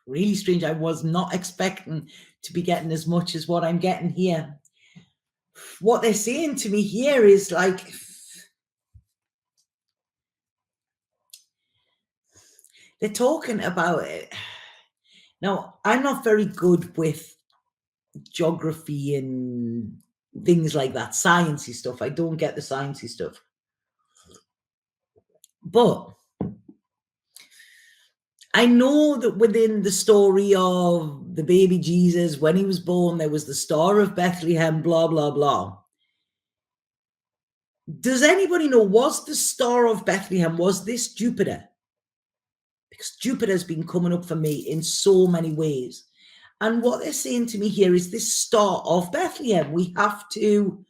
Really strange. I was not expecting to be getting as much as what I'm getting here. What they're saying to me here is like, they're talking about it. Now, I'm not very good with geography and things like that, sciencey stuff. I don't get the sciencey stuff. But I know that within the story of the baby Jesus, when he was born, there was the Star of Bethlehem, blah, blah, blah. Does anybody know, was the Star of Bethlehem, was this Jupiter? Because Jupiter's been coming up for me in so many ways. And what they're saying to me here is this Star of Bethlehem. We have to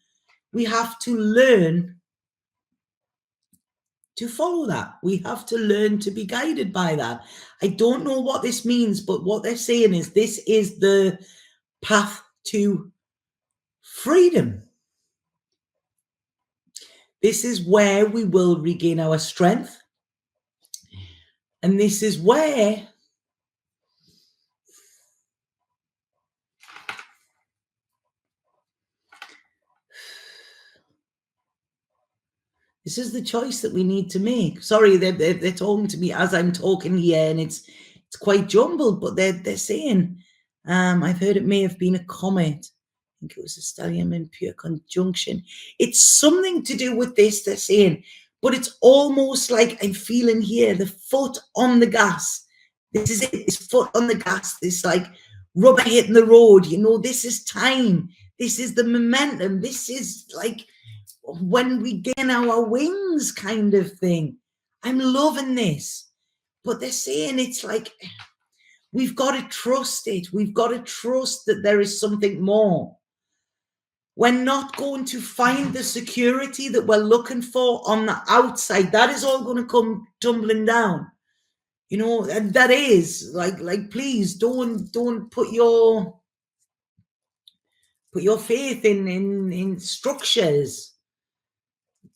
learn to follow that. We have to learn to be guided by that. I don't know what this means, but what they're saying is this is the path to freedom. This is where we will regain our strength. And this is where this is the choice that we need to make. Sorry, they're talking to me as I'm talking here, and it's quite jumbled, but they're saying, I've heard it may have been a comet. I think it was a stellium in pure conjunction. It's something to do with this, they're saying, but it's almost like I'm feeling here, the foot on the gas. This is it, this foot on the gas, this like rubber hitting the road, you know, this is time. This is the momentum. This is like when we gain our wings kind of thing. I'm loving this. But they're saying it's like, we've got to trust it. We've got to trust that there is something more. We're not going to find the security that we're looking for on the outside. That is all going to come tumbling down. You know, and that is like please don't put your faith in structures,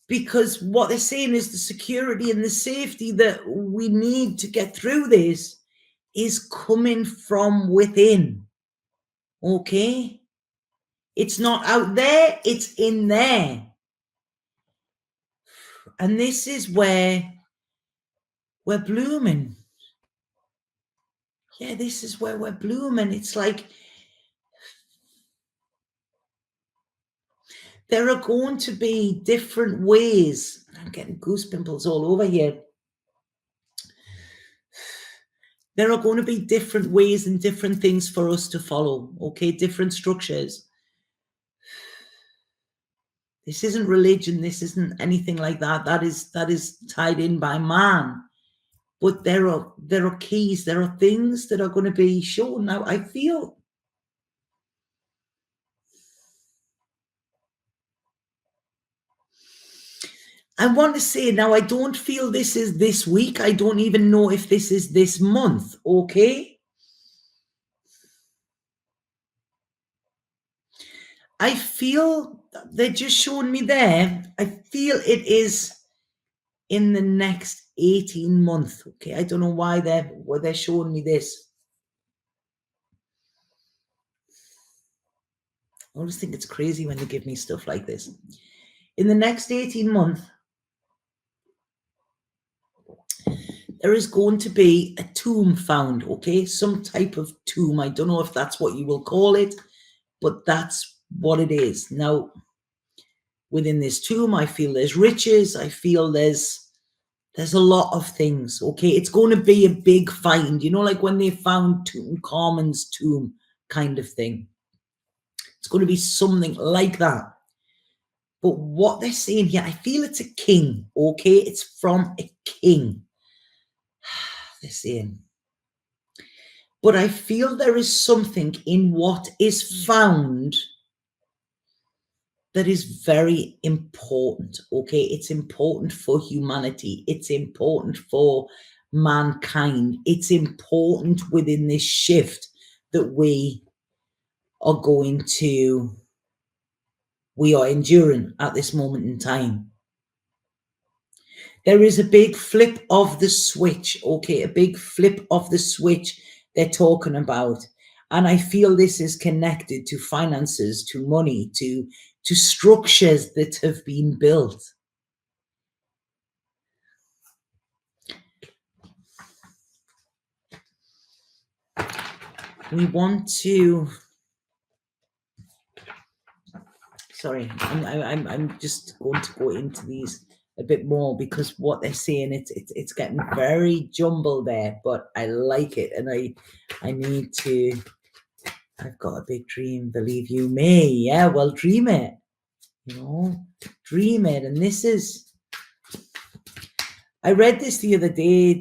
because what they're saying is the security and the safety that we need to get through this is coming from within. Okay? It's not out there, it's in there. And this is where we're blooming. Yeah, this is where we're blooming. It's like there are going to be different ways. I'm getting goose pimples all over here. There are going to be different ways and different things for us to follow, okay? Different structures. This isn't religion. This isn't anything like that. That is tied in by man. But there are keys. There are things that are going to be shown. Now, I feel I want to say now, I don't feel this is this week. I don't even know if this is this month, okay? I feel they're just showing me there. I feel it is in the next 18 months, okay? I don't know why they're showing me this. I always think it's crazy when they give me stuff like this. In the next 18 months, there is going to be a tomb found, okay? Some type of tomb. I don't know if that's what you will call it, but that's what it is. Now, within this tomb, I feel there's riches. I feel there's a lot of things, okay? It's going to be a big find, you know, like when they found Tutankhamun's tomb kind of thing. It's going to be something like that. But what they're saying here, I feel it's a king, okay? It's from a king. They're saying. But I feel there is something in what is found that is very important, okay? It's important for humanity. It's important for mankind. It's important within this shift that we are enduring at this moment in time. There is a big flip of the switch, okay? A big flip of the switch. they're talking about. And I feel this is connected to finances, to money, to structures that have been built. We want to, sorry, I'm just going to go into these a bit more, because what they're saying, it's getting very jumbled there, but I like it, and I need to. I've got a big dream, believe you me. Yeah, well, dream it. You know, dream it. And this is, I read this the other day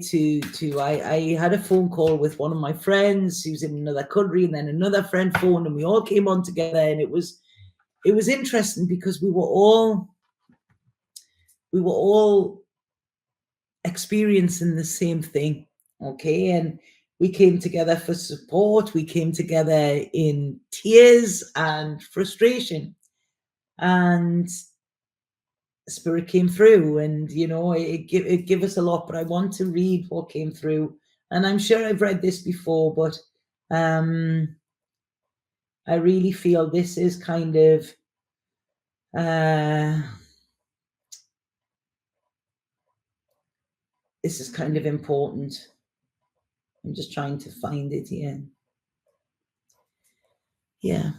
I had a phone call with one of my friends who's in another country, and then another friend phoned, and we all came on together, and it was interesting because we were all experiencing the same thing. Okay. And we came together for support. We came together in tears and frustration, and Spirit came through, and it gave us a lot. But I want to read what came through, and I'm sure I've read this before, but I really feel this is kind of important. I'm just trying to find it here. Yeah.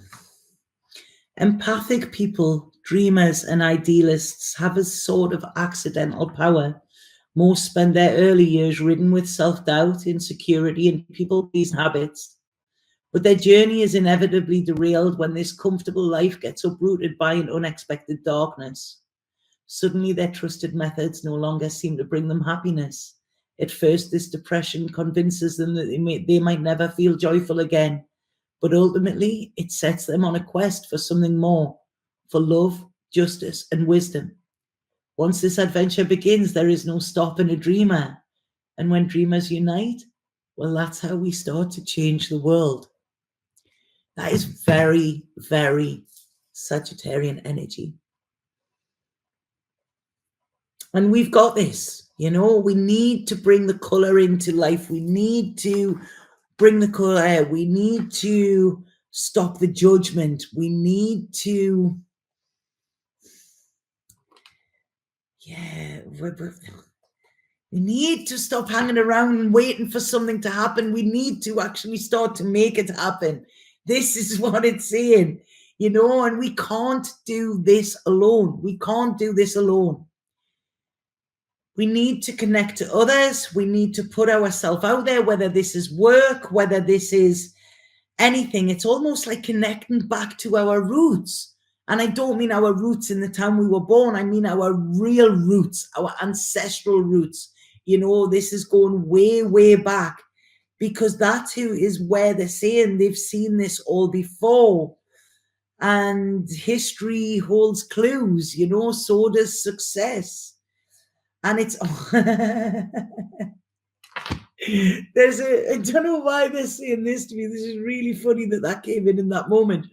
Empathic people, dreamers and idealists have a sort of accidental power. Most spend their early years ridden with self-doubt, insecurity and people-pleasing habits. But their journey is inevitably derailed when this comfortable life gets uprooted by an unexpected darkness. Suddenly their trusted methods no longer seem to bring them happiness. At first, this depression convinces them that they might never feel joyful again. But ultimately, it sets them on a quest for something more, for love, justice, and wisdom. Once this adventure begins, there is no stopping a dreamer. And when dreamers unite, well, that's how we start to change the world. That is very, very Sagittarian energy. And we've got this, we need to bring the color into life. We need to bring the color. We need to stop the judgment. We need to, we need to stop hanging around and waiting for something to happen. We need to actually start to make it happen. This is what it's saying, and we can't do this alone. We can't do this alone. We need to connect to others. We need to put ourselves out there, whether this is work, whether this is anything. It's almost like connecting back to our roots. And I don't mean our roots in the town we were born. I mean our real roots, our ancestral roots. This is going way, way back, because that's who is where they're saying they've seen this all before. And history holds clues, so does success. And it's I don't know why they're saying this to me. This is really funny that came in that moment.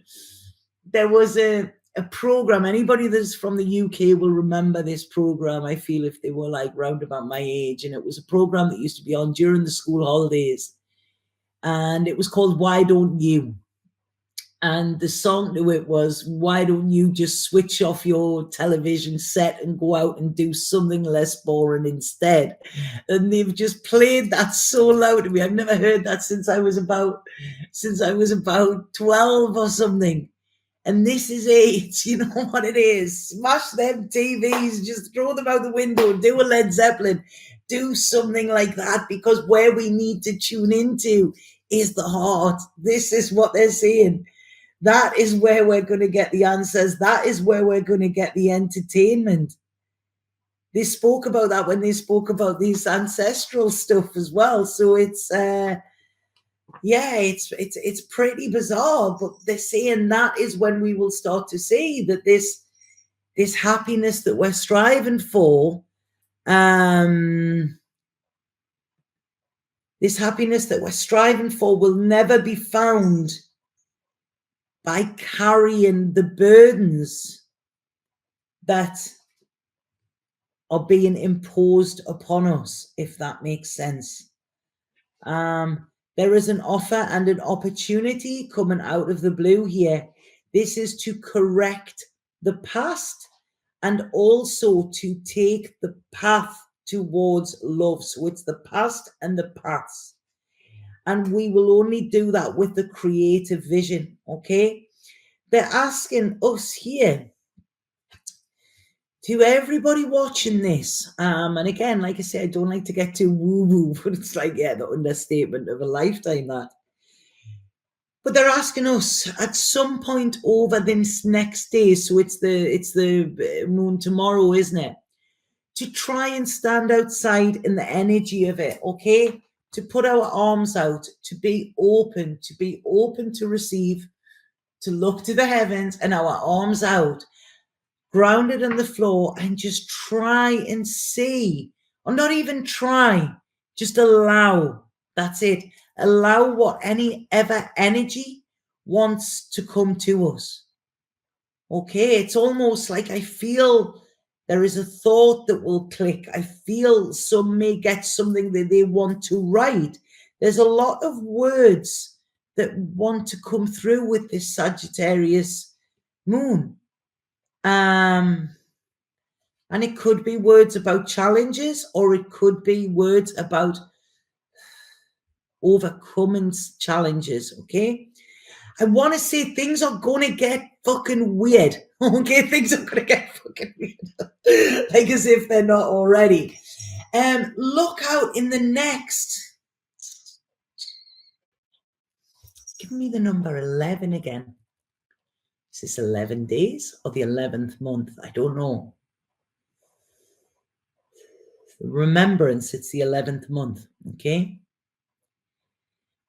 There was a program. Anybody that's from the UK will remember this program, I feel, if they were like round about my age. And it was a program that used to be on during the school holidays. And it was called Why Don't You? And the song to it was, why don't you just switch off your television set and go out and do something less boring instead? And they've just played that so loud to me. I've never heard that since I was about 12 or something. And this is it. You know what it is? Smash them TVs, just throw them out the window, do a Led Zeppelin, do something like that, because where we need to tune into is the heart. This is what they're saying. That is where we're going to get the answers. That is where we're going to get the entertainment. They spoke about that when they spoke about these ancestral stuff as well. So it's it's pretty bizarre, but they're saying that is when we will start to see that this happiness that we're striving for, this happiness that we're striving for will never be found by carrying the burdens that are being imposed upon us, if that makes sense. There is an offer and an opportunity coming out of the blue here. This is to correct the past and also to take the path towards love. So it's the past and the past. And we will only do that with the creative vision, okay? They're asking us here, to everybody watching this, and again, like I said, I don't like to get too woo-woo, but it's like, yeah, the understatement of a lifetime, that. But they're asking us at some point over this next day, so it's the moon tomorrow, isn't it? To try and stand outside in the energy of it, okay? To put our arms out, to be open to receive, to look to the heavens and our arms out, grounded on the floor, and just try and see, or not even try, just allow. That's it. Allow what any ever energy wants to come to us. Okay, it's almost like I feel there is a thought that will click. I feel some may get something that they want to write. There's a lot of words that want to come through with this Sagittarius moon. And it could be words about challenges, or it could be words about overcoming challenges, okay? I want to say things are going to get fucking weird, okay? Things are going to get fucking weird, like as if they're not already. Look out in the next. Give me the number 11 again. Is this 11 days or the 11th month? I don't know. Remembrance, it's the 11th month, okay?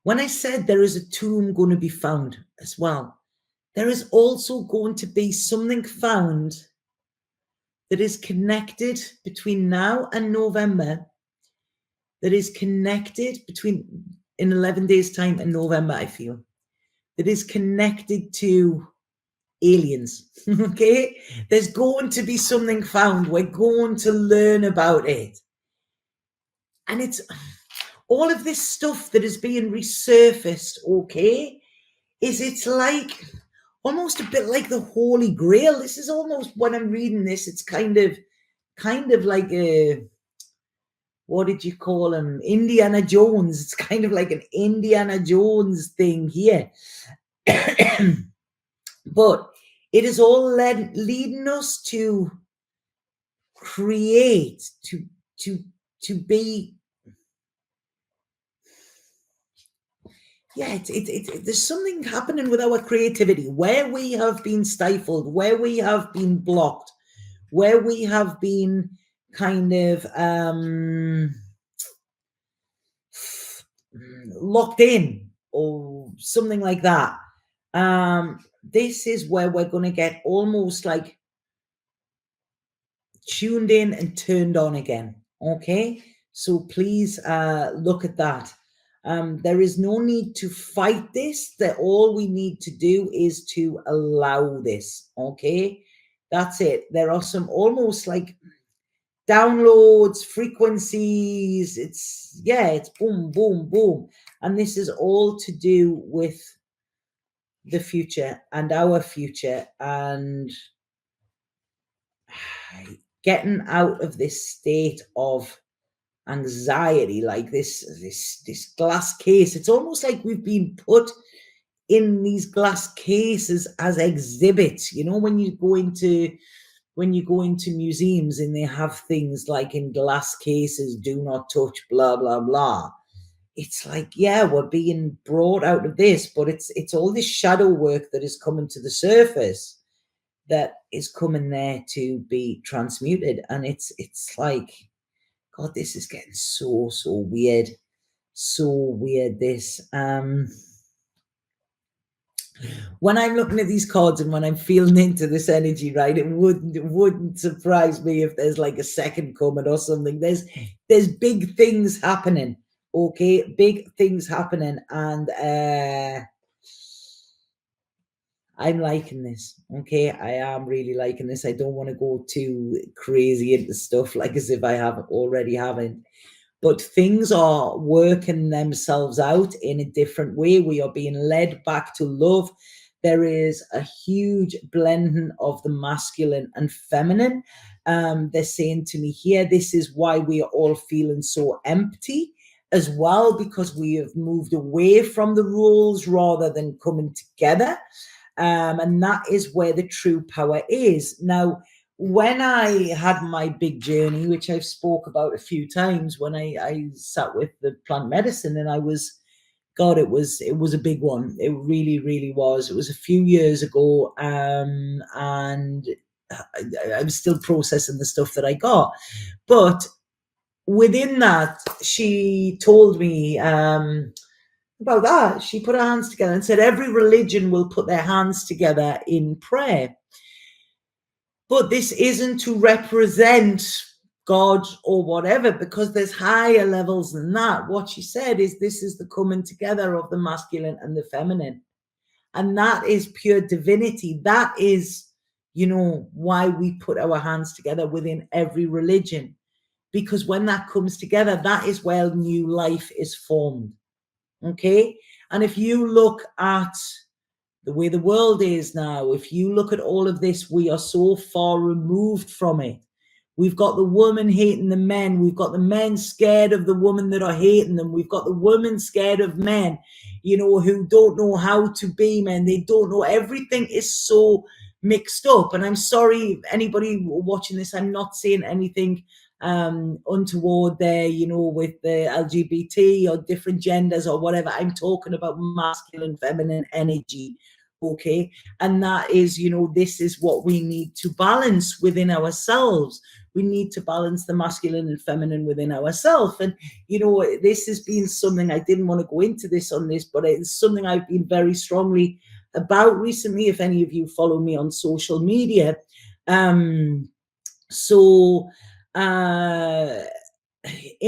When I said there is a tomb going to be found as well, there is also going to be something found that is connected between now and November, that is connected between, in 11 days' time and November, I feel, that is connected to aliens, okay? There's going to be something found. We're going to learn about it. And it's all of this stuff that is being resurfaced, okay? It's like almost a bit like the Holy Grail. This is almost, when I'm reading this, it's kind of like a, what did you call him? Indiana Jones. It's kind of like an Indiana Jones thing here. But it is all leading us to create, to be, yeah, there's something happening with our creativity, where we have been stifled, where we have been blocked, where we have been kind of locked in or something like that. This is where we're going to get almost like tuned in and turned on again. Okay, so please look at that. There is no need to fight this. That all we need to do is to allow this. Okay, that's it. There are some almost like downloads, frequencies. It's boom, boom, boom. And this is all to do with the future and our future, and getting out of this state of anxiety, like this glass case. It's almost like we've been put in these glass cases as exhibits. You know, when you go into museums and they have things like in glass cases, do not touch, blah blah blah. It's like, yeah, we're being brought out of this, but it's all this shadow work that is coming to the surface, that is coming there to be transmuted. And it's like, God, this is getting so weird. So weird, this. When I'm looking at these cards and when I'm feeling into this energy, right, it wouldn't surprise me if there's like a second coming or something. There's big things happening, okay? Big things happening. And I'm liking this, okay? I am really liking this. I don't want to go too crazy into stuff like as if I haven't. but things are working themselves out in a different way. We are being led back to love. There is a huge blending of the masculine and feminine. They're saying to me here, this is why we are all feeling so empty as well, because we have moved away from the roles rather than coming together. And that is where the true power is. Now, when I had my big journey, which I've spoke about a few times, when I sat with the plant medicine, and I was, God, it was a big one. It really, really was. It was a few years ago, and I was still processing the stuff that I got. But within that, she told me about that. She put her hands together and said, every religion will put their hands together in prayer. But this isn't to represent God or whatever, because there's higher levels than that. What she said is, this is the coming together of the masculine and the feminine. And that is pure divinity. That is, why we put our hands together within every religion. Because when that comes together, that is where new life is formed. Okay? And if you look at the way the world is now, if you look at all of this, we are so far removed from it. We've got the woman hating the men. We've got the men scared of the women that are hating them. We've got the women scared of men, who don't know how to be men. They don't know. Everything is so mixed up. And I'm sorry, anybody watching this, I'm not saying anything untoward there, with the LGBT or different genders or whatever. I'm talking about masculine, feminine energy. Okay. And that is, this is what we need to balance within ourselves. We need to balance the masculine and feminine within ourselves. And, this has been something, I didn't want to go into this on this, but it's something I've been very strongly about recently, if any of you follow me on social media. In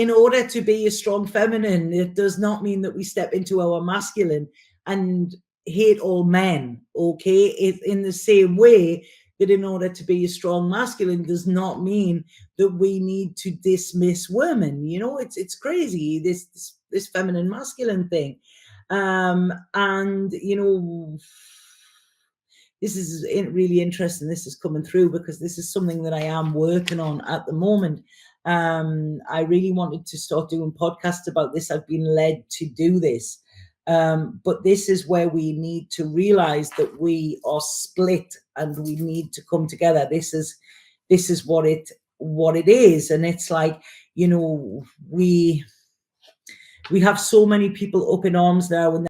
order to be a strong feminine, it does not mean that we step into our masculine and hate all men. Okay, in the same way that in order to be a strong masculine does not mean that we need to dismiss women. It's crazy, this feminine masculine thing. And this is really interesting. This is coming through because this is something that I am working on at the moment. I really wanted to start doing podcasts about this. I've been led to do this. But this is where we need to realize that we are split and we need to come together. This is what it is. And it's like, we have so many people up in arms now, and